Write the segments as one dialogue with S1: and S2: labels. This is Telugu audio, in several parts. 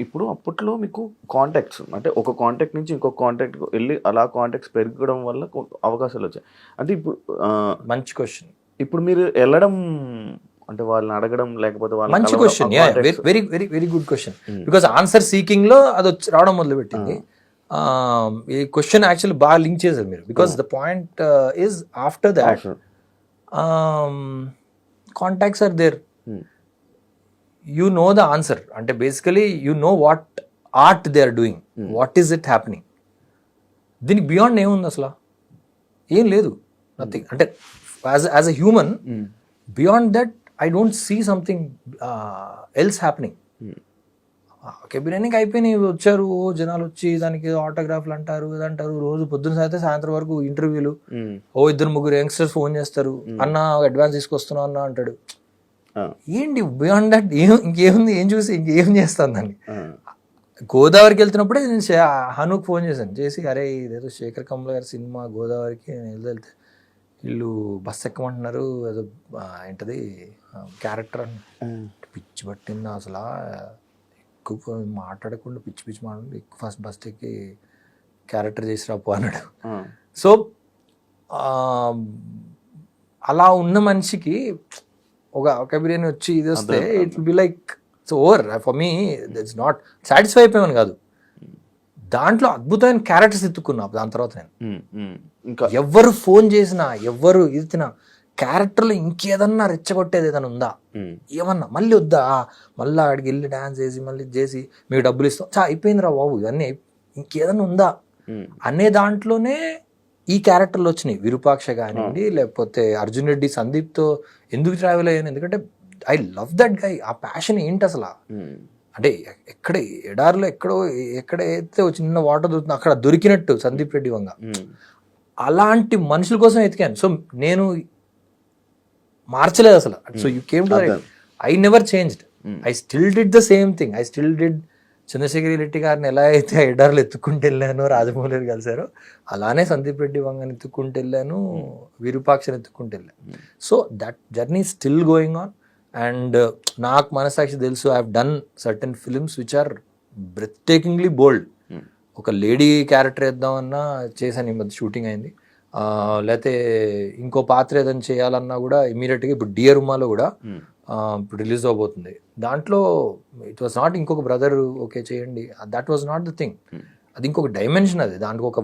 S1: ఇప్పుడు అప్పట్లో మీకు కాంటాక్ట్స్ అంటే ఒక కాంటాక్ట్ నుంచి ఇంకొక కాంటాక్ట్ వెళ్ళి అలా కాంటాక్ట్స్ పెరగడం వల్ల అవకాశాలు వచ్చాయి. అంటే ఇప్పుడు
S2: మంచి క్వశ్చన్.
S1: ఇప్పుడు మీరు వెళ్ళడం అంటే వాళ్ళని అడగడం లేకపోతే వాళ్ళని
S2: మంచి
S1: కలవడం,
S2: క్వశ్చన్,
S1: ఆ contacts-
S2: very very very good question. Because answer seeking లో అది రావడం మొదలు పెట్టింది. ఈ క్వశ్చన్ యాక్చువల్లీ బాగా లింక్ చేశారు మీరు. Because the point is after that
S1: After.
S2: Contacts are there, you know the answer. అంటే basically you know what art they are doing, what is it happening. దీనికి బియాండ్ ఏముంది అసలు? ఏం లేదు, నథింగ్. అంటే as a human beyond that I don't see something else happening. బిర్యానీకి అయిపోయినాయి, వచ్చారు జనాలు, వచ్చి దానికి ఆటోగ్రాఫ్లు అంటారు, ఇదంటారు, రోజు పొద్దున్న అయితే సాయంత్రం వరకు ఇంటర్వ్యూలు. ఇద్దరు ముగ్గురు యంగ్స్టర్స్ ఫోన్ చేస్తారు, అన్న అడ్వాన్స్ తీసుకొస్తున్నావు అన్న అంటాడు. ఏంటి బియాండ్ దట్? ఇంకేముంది? ఏం చూసి ఇంకేం చేస్తాను దాన్ని? గోదావరికి వెళ్తున్నప్పుడే నేను హనుకు ఫోన్ చేశాను, చేసి అరే ఇదేదో శేఖర్ కమల గారి సినిమా గోదావరికి నేను వెళ్తే వీళ్ళు బస్ ఎక్కమంటున్నారు, ఏదో ఏంటది క్యారెక్టర్ అని. పిచ్చి పట్టింది అసలు, ఎక్కువ మాట్లాడకుండా పిచ్చి పిచ్చి మాట్లాడి ఎక్కువ ఫస్ట్ బస్ ఎక్కి క్యారెక్టర్ చేసి రాపో అన్నాడు. సో అలా ఉన్న మనిషికి ఒక బిర్యానీ వచ్చి ఇది వస్తే it will be like it's over for me. It's not satisfy అయిపోయాను కాదు, దాంట్లో అద్భుతమైన క్యారెక్టర్స్ ఎత్తుకున్నా. దాని తర్వాత నేను ఎవరు ఫోన్ చేసినా, ఎవరు ఇచ్చినా క్యారెక్టర్లో ఇంకేదన్నా రెచ్చగొట్టేది ఏదైనా ఉందా, ఏమన్నా మళ్ళీ వద్దా, మళ్ళీ అక్కడికి వెళ్ళి డాన్స్ చేసి మళ్ళీ చేసి మీకు డబ్బులు ఇస్తాం, అయిపోయింది రా బాబు, ఇవన్నీ ఇంకేదన్నా ఉందా అనే దాంట్లోనే ఈ క్యారెక్టర్లు వచ్చినాయి. విరూపాక్ష కానివ్వండి, లేకపోతే అర్జున్ రెడ్డి సందీప్తో ఎందుకు ట్రావెల్ అయ్యాను, ఎందుకంటే ఐ లవ్ దట్ గై. ఆ ప్యాషన్ ఏంటి అసలు? అంటే ఎక్కడ ఎడారిలో ఎక్కడైతే చిన్న వాటర్ దొరుకుతుందో అక్కడ దొరికినట్టు సందీప్ రెడ్డి వంగ, అలాంటి మనుషుల కోసం ఎతికాను. సో నేను మార్చలేదు అసలు. So you came to I never changed, I still did the same thing. I still did Chandrashekhar Reddy గారిని ఎలా అయితే ఎడార్లు ఎత్తుకుంటూ వెళ్ళానో, రాజమౌళి గారు కలిశారో, అలానే సందీప్ రెడ్డి వంగని ఎత్తుకుంటూ వెళ్ళాను, విరూపాక్షని ఎత్తుకుంటూ వెళ్ళాను. So that journey still going on. And నాకు మనసాక్షి తెలుసు, I have done certain films which are breathtakingly bold. ఒక లేడీ క్యారెక్టర్ వేద్దామన్నా చేశాను, ఈ మధ్య షూటింగ్ అయింది. లేకపోతే ఇంకో పాత్ర ఏదైనా చేయాలన్నా కూడా ఇమీడియట్గా ఇప్పుడు డియర్ ఉమాలో కూడా ఇప్పుడు రిలీజ్ అవబోతుంది. దాంట్లో ఇట్ వాజ్ నాట్ ఇంకొక బ్రదర్ ఓకే చేయండి, that was not the thing. అది ఇంకొక డైమెన్షన్, అది దానికి ఒక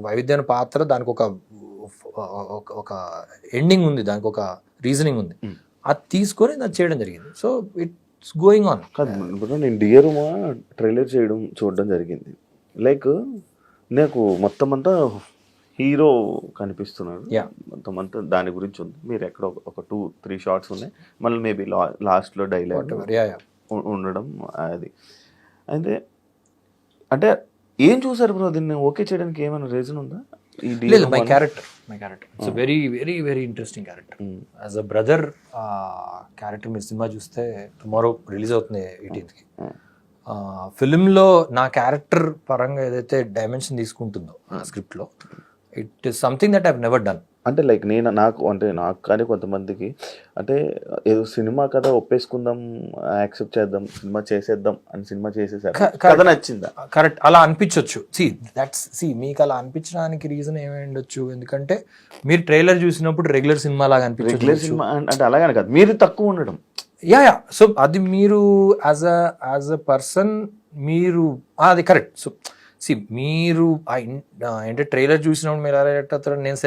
S2: వైవిధ్యమైన పాత్ర, దానికి ఒక ఎండింగ్ ఉంది, దానికి ఒక రీజనింగ్ ఉంది. అది తీసుకొని అది చేయడం జరిగింది. So it's going on.
S1: నేను డియర్ ఉమా ట్రైలర్ చూడడం జరిగింది. లైక్ నాకు మొత్తం అంతా హీరో కనిపిస్తున్నాడు, మొత్తం అంతా దాని గురించి ఉంది. మీరు ఎక్కడ ఒక 2-3 షార్ట్స్ ఉన్నాయి, మళ్ళీ మేబీ లాస్ట్లో డైలాగ్ ఉండడం. అది అంటే ఏం చూసారు బ్రో దీన్ని ఓకే చేయడానికి? ఏమైనా రీజన్ ఉందా?
S2: My character it's very very very interesting character. As a brother character మీరు సినిమా చూస్తే టుమారో రిలీజ్ అవుతుంది 18th. ఫిలింలో నా క్యారెక్టర్ పరంగా ఏదైతే డైమెన్షన్ తీసుకుంటుందో ఆ స్క్రిప్ట్లో, it is something that I have never done.
S1: అంటే లైక్ నాకు కానీ కొంతమందికి అంటే ఏదో సినిమా కథ ఒప్పేసుకుందాం, యాక్సెప్ట్ చేద్దాం, సినిమా చేసేద్దాం అని సినిమా చేసేసారు, కథ నచ్చిందా?
S2: కరెక్ట్, అలా అనిపించవచ్చు. మీకు అలా అనిపించడానికి రీజన్ ఏమై ఉండొచ్చు, ఎందుకంటే మీరు ట్రైలర్ చూసినప్పుడు రెగ్యులర్ సినిమా లాగా అనిపించచ్చు.
S1: రెగ్యులర్ సినిమా అంటే అలాగని కాదు, మీరు తక్కువ ఉండడం.
S2: సో అది మీరు యాజ్ అ పర్సన్ మీరు అది కరెక్ట్. సో మీరు అంటే ట్రైలర్ చూసినప్పుడు మీరు ఎలా రియాక్ట్ అవుతారో, నేను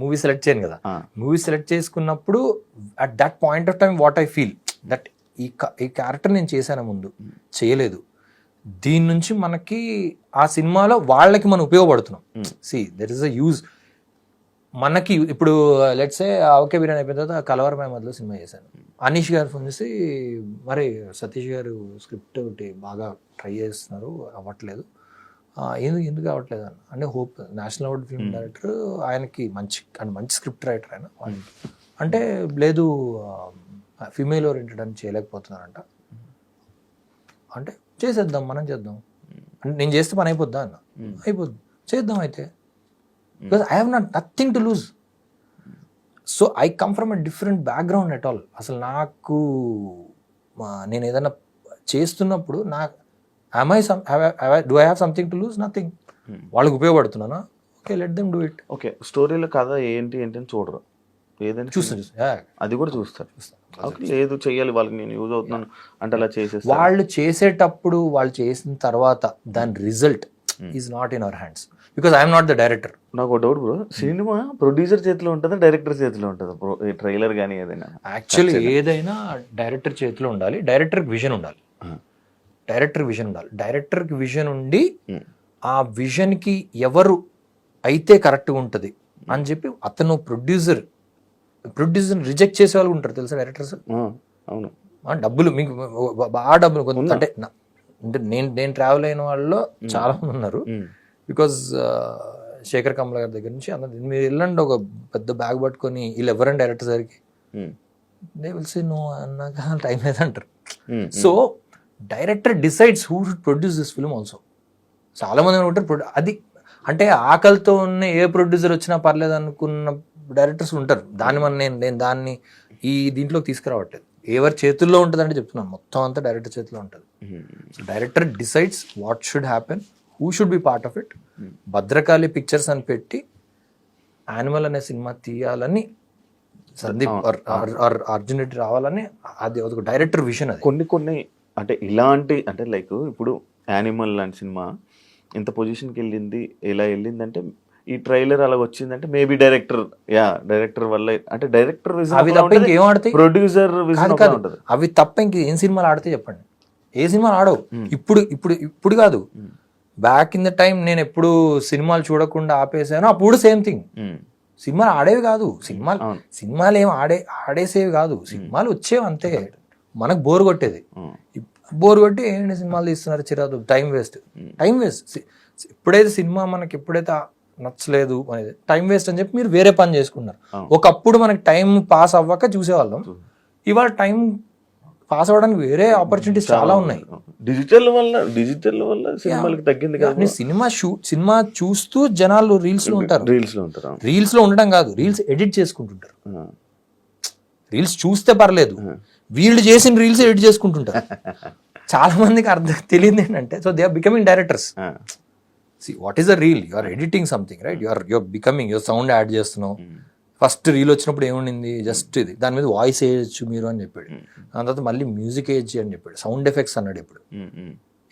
S2: మూవీ సెలెక్ట్ చేయను కదా. మూవీ సెలెక్ట్ చేసుకున్నప్పుడు at that point of time what I feel that ఈ క్యారెక్టర్ నేను చేశాను, ముందు చేయలేదు, దీని నుంచి మనకి ఆ సినిమాలో వాళ్ళకి మనం ఉపయోగపడుతున్నాం. దెర్ ఇస్ అ యూజ్ మనకి. ఇప్పుడు లెట్స్ సే ఓకే బిర్యానీ అయిపోయిన తర్వాత కలవరమై మధ్యలో సినిమా చేశాను. అనీష్ గారు ఫోన్ చేసి, మరి సతీష్ గారు స్క్రిప్ట్ ఒకటి బాగా ట్రై చేస్తున్నారు, అవ్వట్లేదు, ఎందుకు అవ్వట్లేదు అన్న. అంటే hope national award film director, ఆయనకి మంచి స్క్రిప్ట్ రైటర్ ఆయన. అంటే లేదు ఫీమేల్ ఓరియంటెడ్ అని చేయలేకపోతున్నారంట. అంటే చేసేద్దాం, మనం చేద్దాం అంటే, నేను చేస్తే పని అయిపోద్దా అన్న. అయిపోద్ది, చేద్దాం అయితే, because I have nothing to lose. So I come from a different background at all. అసలు నాకు నేను ఏదైనా చేస్తున్నప్పుడు do I have something to lose? Nothing. వాళ్ళకి ఉపయోగపడుతున్నానా? Okay, let them do it.
S1: Okay, స్టోరీలో కథ ఏంటి అని చూడరు, ఏదైనా
S2: చూస్తాను.
S1: అది కూడా చూస్తారు. ఓకే, లేదు చెయ్యాలి వాళ్ళకి, నేను యూజ్ అవుతున్నాను అంటే అలా చేసేస్తారు.
S2: వాళ్ళు చేసేటప్పుడు, వాళ్ళు చేసిన తర్వాత దాని result is not in our hands, because I'm not the director.
S1: నాకు ఒక డౌట్ బ్రో, సినిమా ప్రొడ్యూసర్ చేతిలో ఉంటుందా డైరెక్టర్ చేతిలో ఉంటుందా బ్రో? ఈ ట్రైలర్ కానీ ఏదైనా
S2: యాక్చువల్లీ ఏదైనా డైరెక్టర్ చేతిలో ఉండాలి. డైరెక్టర్కి విజన్ ఉండాలి. డైరెక్టర్కి విజన్ ఉండి ఆ విజన్కి ఎవరు అయితే కరెక్ట్గా ఉంటుంది అని చెప్పి అతను ప్రొడ్యూసర్ రిజెక్ట్ చేసే వాళ్ళు ఉంటారు తెలుసా డైరెక్టర్స్.
S1: అవును,
S2: డబ్బులు మీకు బాగా డబ్బులు కొంత అంటే నేను ట్రావెల్ అయిన వాళ్ళలో చాలా మంది ఉన్నారు. బికాజ్ శేఖర్ కమల గారి దగ్గర నుంచి అన్నది, మీరు వెళ్ళండి ఒక పెద్ద బ్యాగ్ పట్టుకొని, వీళ్ళు ఎవరండి డైరెక్టర్ సరికి దే విల్ సే నో, అన్నాక టైం లేదంటారు. So director decides who should produce this film also. చాలా మంది ఉంటారు అది అంటే ఆకలితో ఉన్న ఏ ప్రొడ్యూసర్ వచ్చినా పర్లేదు అనుకున్న డైరెక్టర్స్ ఉంటారు. నేను దాన్ని ఈ దీంట్లోకి తీసుకురావట్లేదు. ఎవరి చేతుల్లో ఉంటుందంటే చెప్తున్నాను, మొత్తం అంతా డైరెక్టర్ చేతిలో ఉంటుంది. So director decides what should happen, who should be part of it. Bhadrakali pictures అని పెట్టి యానిమల్ అనే సినిమా తీయాలని సందీప్ అర్జున్ రెడ్డి రావాలని, అది ఒక డైరెక్టర్ విజన్. అది
S1: కొన్ని అంటే ఇలాంటి అంటే లైక్ ఇప్పుడు యానిమల్ లాంటి సినిమా ఇంత పొజిషన్కి వెళ్ళింది, ఎలా వెళ్ళిందంటే ఈ ట్రైలర్ అలా వచ్చిందంటే మేబీ డైరెక్టర్ వల్ల, అంటే డైరెక్టర్
S2: అవి తప్ప ఇంకేం ఆడతాయి,
S1: ప్రొడ్యూసర్ ఉంటుంది.
S2: అవి తప్ప ఇంక ఏం సినిమాలు ఆడితే చెప్పండి, ఏ సినిమాలు ఆడవు. ఇప్పుడు కాదు, బ్యాక్ ఇన్ ద టైం నేను ఎప్పుడు సినిమాలు చూడకుండా ఆపేసాను అప్పుడు సేమ్ థింగ్. సినిమాలు ఆడేవి కాదు, సినిమాలు ఏం ఆడేసేవి కాదు, సినిమాలు వచ్చేవి అంతే. మనకు బోర్ కొట్టేది, బోర్ కొట్టి ఏంటి సినిమాలు తీస్తున్నారు, చిరాదు, టైం వేస్ట్. ఎప్పుడైతే సినిమా మనకి ఎప్పుడైతే నచ్చలేదు అనేది టైం వేస్ట్ అని చెప్పి మీరు వేరే పని చేసుకున్నారు. ఒకప్పుడు మనకి టైం పాస్ అవ్వక చూసేవాళ్ళం, ఇవాళ టైం పాస్ అవ్వడానికి వేరే ఆపర్చునిటీస్ చాలా ఉన్నాయి.
S1: డిజిటల్ వల్ల సినిమాలకు తగ్గింది కదా.
S2: సినిమా చూస్తూ జనాలు రీల్స్ లో ఉంటారు. రీల్స్ లో ఉండడం కాదు, రీల్స్ ఎడిట్ చేసుకుంటుంటారు. రీల్స్ చూస్తే పర్లేదు, వీళ్ళు చేసిన రీల్స్ ఎడిట్ చేసుకుంటుంటారు. చాలా మందికి తెలియదు ఏంటంటే, so they are becoming directors. See, what is a reel? You are editing something, right? You're becoming, your sound add చేస్తున్నావు. ఫస్ట్ రీల్ వచ్చినప్పుడు ఏముండింది, జస్ట్ ఇది, దాని మీద వాయిస్ వేయచ్చు మీరు అని చెప్పాడు. దాని తర్వాత మళ్ళీ మ్యూజిక్ వేయచ్చు అని చెప్పాడు, సౌండ్ ఎఫెక్ట్స్ అన్నాడు.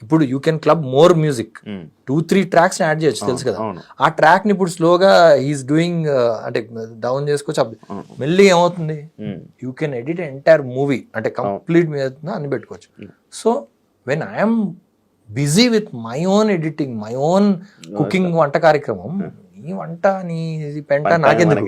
S2: ఇప్పుడు you can club more music, 2-3 tracks add చేయొచ్చు, తెలుసు కదా. ఆ ట్రాక్ ని ఇప్పుడు స్లోగా హీస్ డూయింగ్, అంటే డౌన్ చేసుకోవచ్చు. మెల్లిగా ఏమవుతుంది, you can edit entire movie, అంటే కంప్లీట్ మీద అని పెట్టుకోవచ్చు. So when I'm busy with my own editing, my own cooking, వంట కార్యక్రమం, నీ వంట నీ పెంట నాకెందుకు,